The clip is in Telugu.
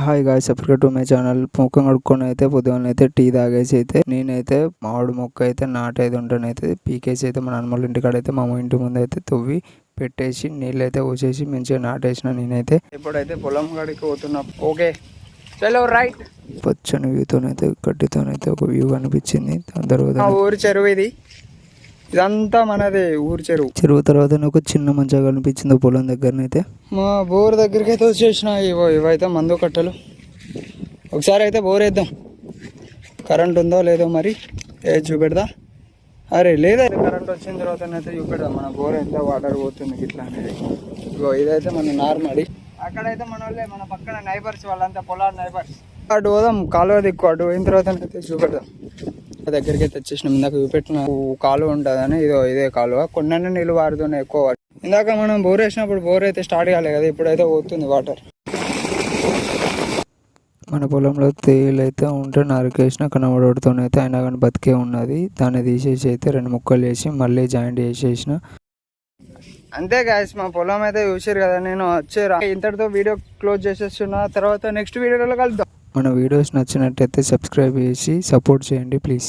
Hi guys, subscribe to my channel. ముఖం కడుక్కొని అయితే పొద్దున్న అయితే టీ తాగేసి అయితే నేనైతే మామిడి మొక్క అయితే నాటైతే ఉంటానైతే పీకేసి అయితే మా నాన్నమ్మ ఇంటికాడ అయితే మా ఇంటి ముందు అయితే తవ్వి పెట్టేసి నీళ్ళు అయితే పోసేసి మంచిగా నాటేసిన. నేనైతే ఇప్పుడైతే పొలం కాడికి పోతున్నా. ఓకే చలో రైట్. పచ్చని వ్యూతోనైతే గడ్డితోనైతే ఒక వ్యూ కనిపించింది. దాని తర్వాత ఊరి చెరువు ఇది, ఇదంతా మనది ఊరు చెరువు. చెరువు తర్వాత ఒక చిన్న మంచిగా కనిపించింది పొలం దగ్గరనైతే. మా బోర్ దగ్గరికి అయితే వచ్చేసిన. ఇవైతే మందు కట్టలు. ఒకసారి అయితే బోర్ వేద్దాం, కరెంట్ ఉందో లేదో మరి చూపెడదా. అరే లేదా కరెంట్ వచ్చిన తర్వాత అయితే చూపెడదాం మన బోర్ ఎంత వాటర్ పోతుంది ఇట్లా అనేది. ఇగో ఇదైతే మన నార్మల్. అక్కడైతే మన వాళ్ళే మన పక్కన నైబర్స్, వాళ్ళంతా పొలాల నైబర్స్. అటు పోదాం, కాలువ దిక్కు. అటు పోయిన తర్వాత అయితే చూపెడదాం. దగ్గరికి అయితే వచ్చేసినాం. ఇందాక చూపెట్టిన కాలువ ఉంటుందని ఇదే కాలువ. కొన్ని నీళ్ళు వారుతున్నాయి ఎక్కువ. ఇందాక మనం బోర్ వేసినప్పుడు బోర్ అయితే స్టార్ట్ కాలే కదా, ఇప్పుడైతే పోతుంది వాటర్. మన పొలంలో తేలు అయితే ఉంటే నరికేసిన కనబడుతూనైతే అయినా కానీ బతికే ఉన్నది. దాన్ని తీసేసి అయితే 2 ముక్కలు వేసి మళ్ళీ జాయింట్ చేసేసిన. అంతే గాయస్, మా పొలం అయితే చూసారు కదా. నేను వచ్చేరా ఇంతటితో వీడియో క్లోజ్ చేసేస్తున్నా. తర్వాత నెక్స్ట్ వీడియోలో కలుద్దాం. మన వీడియోస్ నచ్చినట్టయితే సబ్స్క్రైబ్ చేసి సపోర్ట్ చేయండి ప్లీజ్.